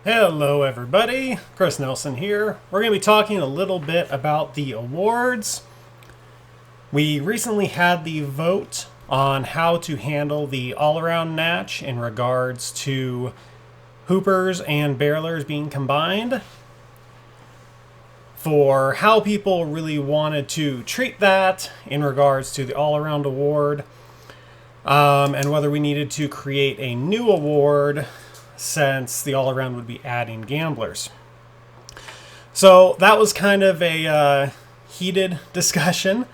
Hello everybody, Chris Nelson here. We're going to be talking a little bit about the awards. We recently had the vote on how to handle the all-around match in regards to hoopers and barrelers being combined, for how people really wanted to treat that in regards to the all-around award, and whether we needed to create a new award since the all-around would be adding gamblers. So that was kind of a heated discussion.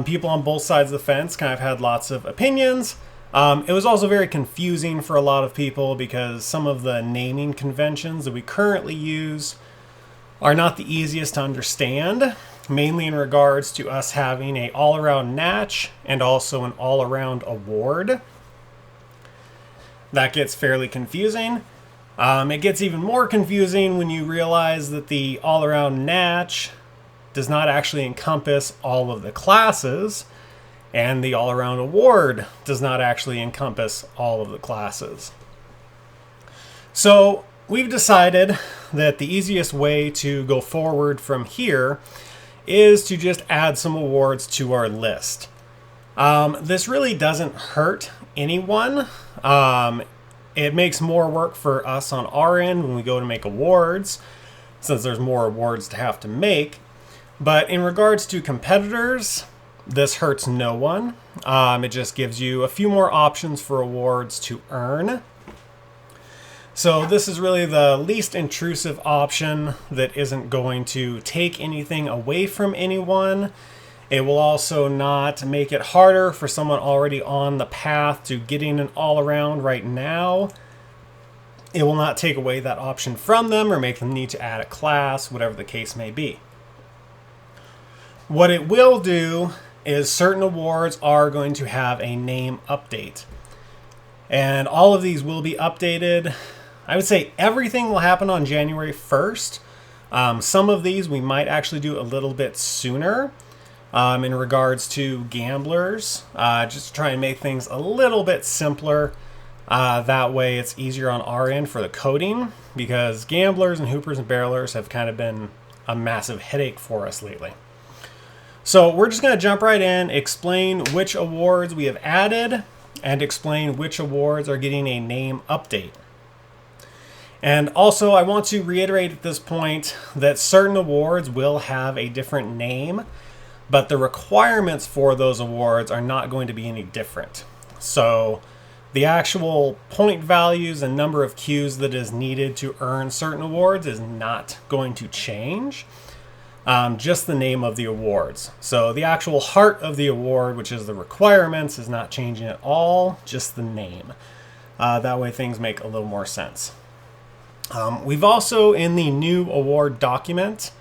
People on both sides of the fence kind of had lots of opinions. It was also very confusing for a lot of people because some of the naming conventions that we currently use are not the easiest to understand, mainly in regards to us having an all-around match and also an all-around award. That gets fairly confusing. It gets even more confusing when you realize that the all-around match does not actually encompass all of the classes, and the all-around award does not actually encompass all of the classes. So we've decided that the easiest way to go forward from here is to just add some awards to our list. This really doesn't hurt anyone. It makes more work for us on our end when we go to make awards, since there's more awards to have to make. But in regards to competitors, this hurts no one. It just gives you a few more options for awards to earn. So this is really the least intrusive option that isn't going to take anything away from anyone. It will also not make it harder for someone already on the path to getting an all-around right now. It will not take away that option from them or make them need to add a class, whatever the case may be. What it will do is certain awards are going to have a name update. And all of these will be updated. I would say everything will happen on January 1st. Some of these we might actually do a little bit sooner. In regards to gamblers, just to try and make things a little bit simpler. That way it's easier on our end for the coding, because gamblers and hoopers and barrelers have kind of been a massive headache for us lately. So we're just going to jump right in, explain which awards we have added, and explain which awards are getting a name update. And also I want to reiterate at this point that certain awards will have a different name, but the requirements for those awards are not going to be any different. So the actual point values and number of cues that is needed to earn certain awards is not going to change. Just the name of the awards. So the actual heart of the award, which is the requirements, is not changing at all, just the name. That way things make a little more sense. We've also, in the new award document,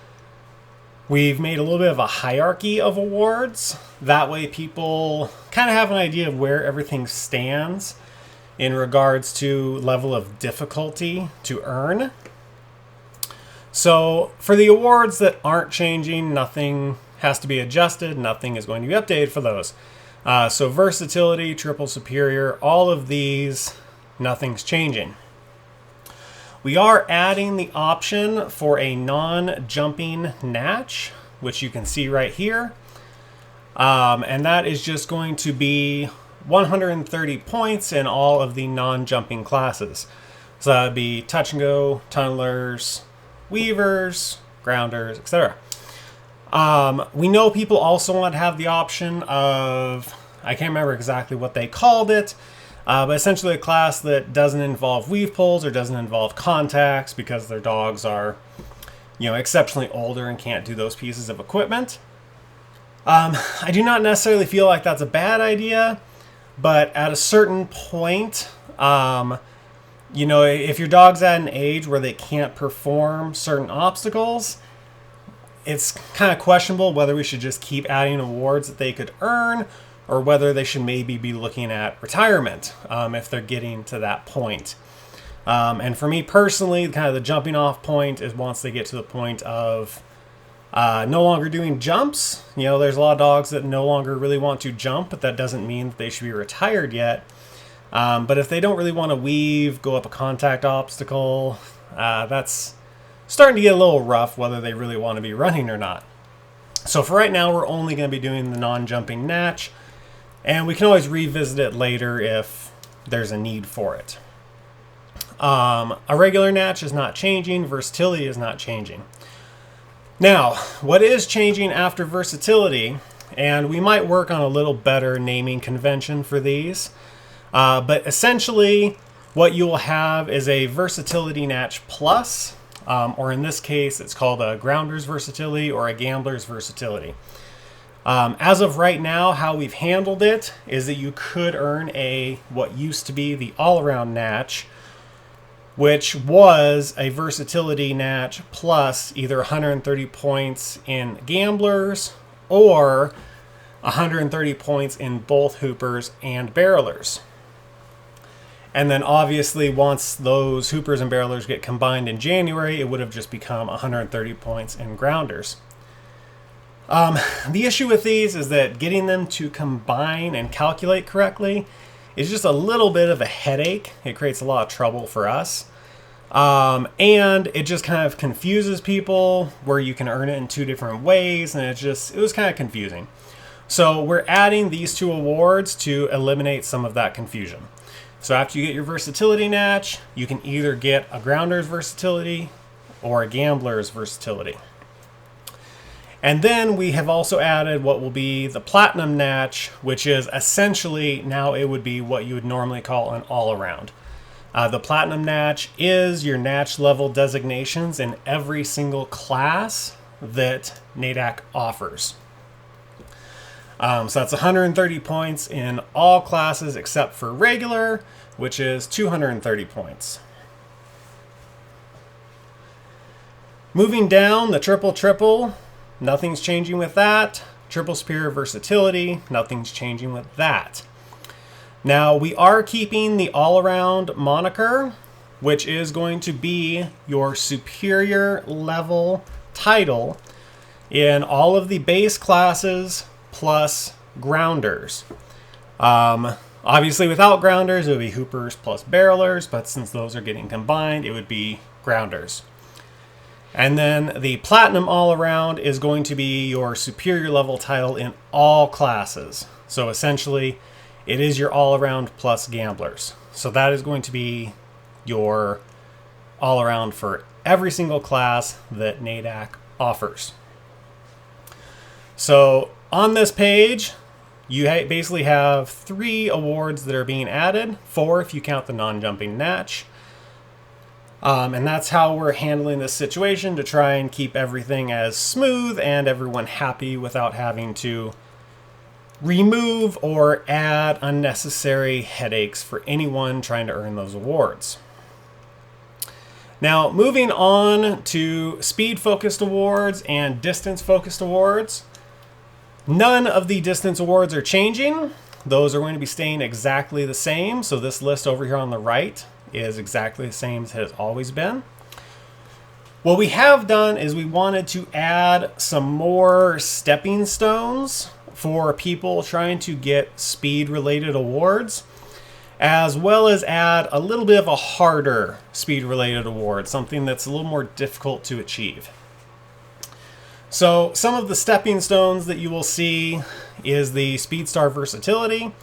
we've made a little bit of a hierarchy of awards. That way people kind of have an idea of where everything stands in regards to level of difficulty to earn. So for the awards that aren't changing, nothing has to be adjusted. Nothing is going to be updated for those. So Versatility, Triple Superior, all of these, nothing's changing. We are adding the option for a non-jumping natch, which you can see right here. And that is just going to be 130 points in all of the non-jumping classes. So that would be touch and go, tunnelers, weavers, grounders, etc. We know people also want to have the option of, I can't remember exactly what they called it, but essentially a class that doesn't involve weave pulls or doesn't involve contacts because their dogs are, exceptionally older and can't do those pieces of equipment. I do not necessarily feel like that's a bad idea, but at a certain point, if your dog's at an age where they can't perform certain obstacles, it's kind of questionable whether we should just keep adding awards that they could earn, or whether they should maybe be looking at retirement if they're getting to that point. And for me personally, kind of the jumping off point is once they get to the point of no longer doing jumps. There's a lot of dogs that no longer really want to jump, but that doesn't mean that they should be retired yet. But if they don't really want to weave, go up a contact obstacle, that's starting to get a little rough whether they really want to be running or not. So for right now, we're only going to be doing the non-jumping natch, and we can always revisit it later if there's a need for it. A regular natch is not changing. Versatility is not changing. Now, what is changing after versatility, and we might work on a little better naming convention for these, but essentially what you will have is a versatility natch plus, or in this case, it's called a grounder's versatility or a gambler's versatility. As of right now, how we've handled it is that you could earn what used to be the all-around natch, which was a versatility natch plus either 130 points in gamblers or 130 points in both hoopers and barrelers. And then obviously once those hoopers and barrelers get combined in January, it would have just become 130 points in grounders. The issue with these is that getting them to combine and calculate correctly is just a little bit of a headache. It creates a lot of trouble for us. And it just kind of confuses people where you can earn it in two different ways, and it was kind of confusing. So we're adding these two awards to eliminate some of that confusion. So after you get your versatility natch, you can either get a grounder's versatility or a gambler's versatility. And then we have also added what will be the platinum natch, which is essentially now it would be what you would normally call an all-around. The platinum natch is your natch level designations in every single class that NADAC offers. So that's 130 points in all classes except for regular, which is 230 points. Moving down, the triple, nothing's changing with that. Triple superior versatility, nothing's changing with that. Now, we are keeping the all-around moniker, which is going to be your superior level title in all of the base classes plus grounders. Obviously, without grounders, it would be hoopers plus barrelers, but since those are getting combined, it would be grounders. And then the platinum all-around is going to be your superior level title in all classes. So essentially, it is your all-around plus gamblers. So that is going to be your all-around for every single class that NADAC offers. So on this page, you basically have 3 awards that are being added, 4 if you count the non-jumping natch. And that's how we're handling this situation to try and keep everything as smooth and everyone happy without having to remove or add unnecessary headaches for anyone trying to earn those awards. Now, moving on to SpeedFocused Awards and Distance-Focused Awards. None of the distance awards are changing. Those are going to be staying exactly the same. So this list over here on the right is exactly the same as it has always been. What we have done is we wanted to add some more stepping stones for people trying to get speed-related awards, as well as add a little bit of a harder speed-related award, something that's a little more difficult to achieve. So some of the stepping stones that you will see is the Speedstar Versatility,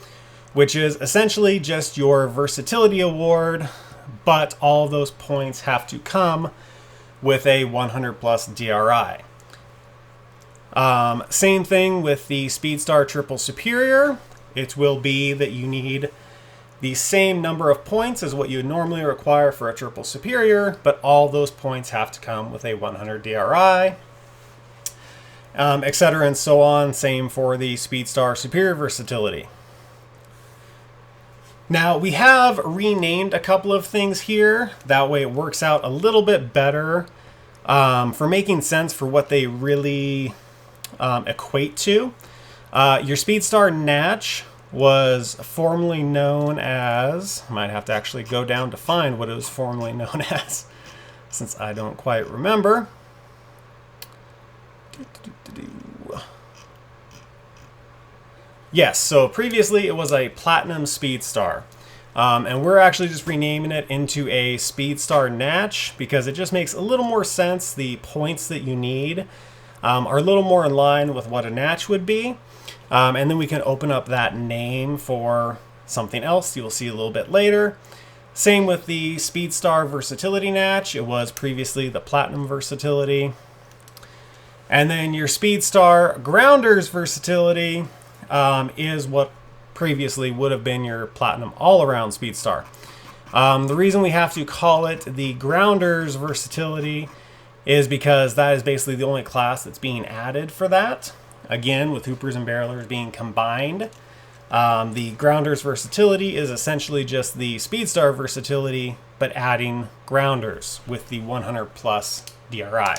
which is essentially just your versatility award, but all of those points have to come with a 100 plus DRI. Same thing with the Speedstar Triple Superior. It will be that you need the same number of points as what you would normally require for a Triple Superior, but all those points have to come with a 100 DRI, etc. and so on. Same for the Speedstar Superior Versatility. Now, we have renamed a couple of things here. That way it works out a little bit better for making sense for what they really equate to. Your Speedstar Natch was formerly known as, I might have to actually go down to find what it was formerly known as, since I don't quite remember. Yes, so previously it was a Platinum Speedstar. And we're actually just renaming it into a Speedstar Natch because it just makes a little more sense. The points that you need are a little more in line with what a Natch would be. And then we can open up that name for something else you'll see a little bit later. Same with the Speedstar Versatility Natch. It was previously the Platinum Versatility. And then your Speedstar Grounders Versatility is what previously would have been your Platinum All-Around Speedstar. The reason we have to call it the Grounders Versatility is because that is basically the only class that's being added for that. Again, with Hoopers and Barrelers being combined. The Grounders Versatility is essentially just the Speedstar Versatility, but adding Grounders with the 100 plus DRI.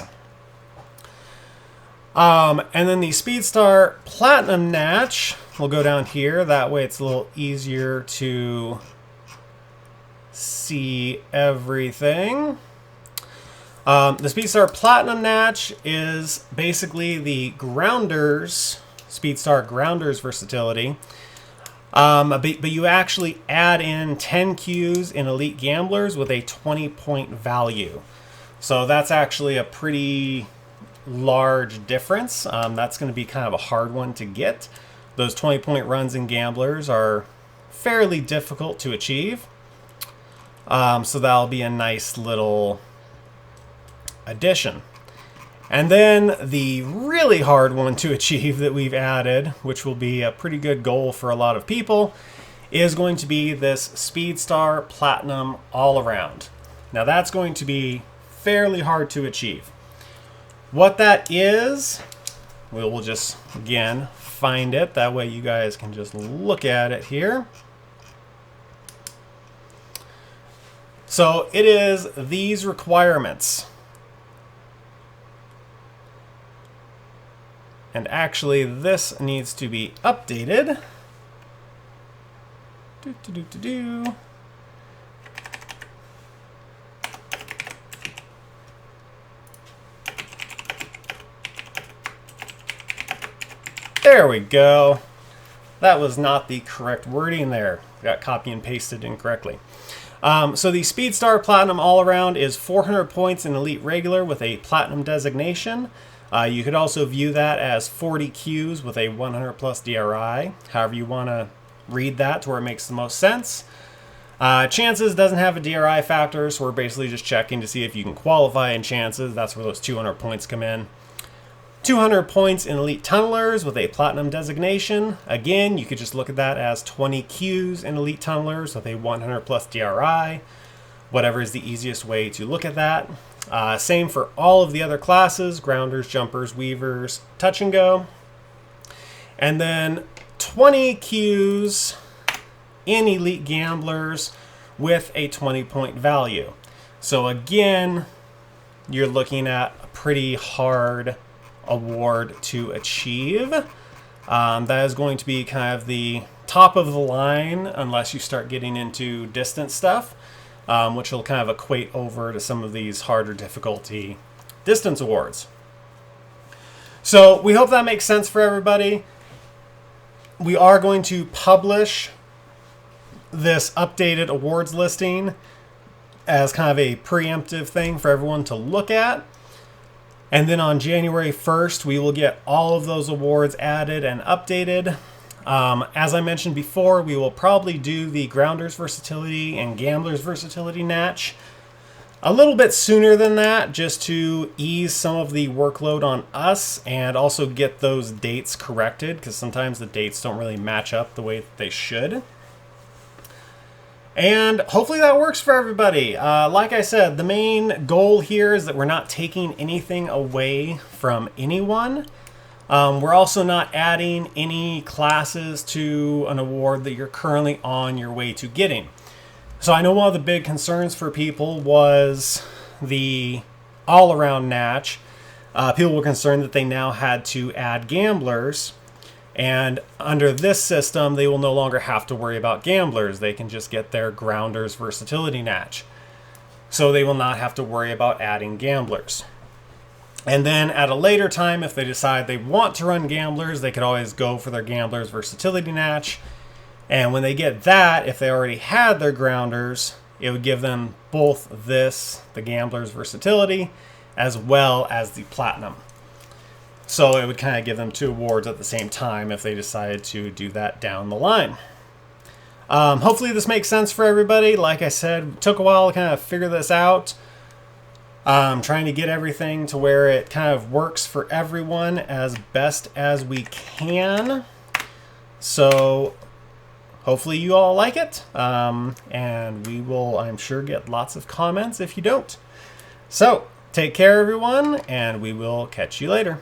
And then the Speedstar Platinum Natch will go down here. That way it's a little easier to see everything. The Speedstar Platinum Natch is basically the Grounders, Speedstar Grounders Versatility. But you actually add in 10 Qs in Elite Gamblers with a 20-point value. So that's actually a pretty large difference. That's going to be kind of a hard one to get. Those 20-point runs in Gamblers are fairly difficult to achieve. So that'll be a nice little addition. And then the really hard one to achieve that we've added, which will be a pretty good goal for a lot of people, is going to be this Speedstar Platinum All-Around. Now that's going to be fairly hard to achieve. What that is, we'll just, again, find it. That way you guys can just look at it here. So it is these requirements. And actually, this needs to be updated. There we go. That was not the correct wording there. Got copy and pasted incorrectly. So the Speedstar Platinum All-Around is 400 points in Elite Regular with a Platinum designation. You could also view that as 40 Qs with a 100 plus DRI. However you want to read that to where it makes the most sense. Chances doesn't have a DRI factor, so we're basically just checking to see if you can qualify in chances. That's where those 200 points come in. 200 points in Elite Tunnelers with a Platinum designation. Again, you could just look at that as 20 Qs in Elite Tunnelers with a 100 plus DRI. Whatever is the easiest way to look at that. Same for all of the other classes, Grounders, Jumpers, Weavers, Touch and Go. And then 20 Qs in Elite Gamblers with a 20-point value. So again, you're looking at a pretty hard award to achieve. That is going to be kind of the top of the line unless you start getting into distance stuff. Which will kind of equate over to some of these harder difficulty distance awards. So we hope that makes sense for everybody. We are going to publish this updated awards listing as kind of a preemptive thing for everyone to look at. And then on January 1st, we will get all of those awards added and updated. As I mentioned before, we will probably do the Grounders Versatility and Gamblers Versatility Natch a little bit sooner than that, just to ease some of the workload on us and also get those dates corrected, because sometimes the dates don't really match up the way that they should. And hopefully that works for everybody. Like I said, the main goal here is that we're not taking anything away from anyone. We're also not adding any classes to an award that you're currently on your way to getting. So I know one of the big concerns for people was the all-around Natch. People were concerned that they now had to add Gamblers. And under this system, they will no longer have to worry about Gamblers. They can just get their Grounders Versatility Natch. So they will not have to worry about adding Gamblers. And then at a later time, if they decide they want to run Gamblers, they could always go for their Gamblers Versatility Natch And when they get that, if they already had their grounders, it would give them both this, the Gambler's Versatility, as well as the Platinum. So it would kind of give them 2 awards at the same time if they decided to do that down the line. Hopefully this makes sense for everybody. Like I said, it took a while to kind of figure this out. Trying to get everything to where it kind of works for everyone as best as we can. So hopefully you all like it. And we will, I'm sure, get lots of comments if you don't. So take care, everyone, and we will catch you later.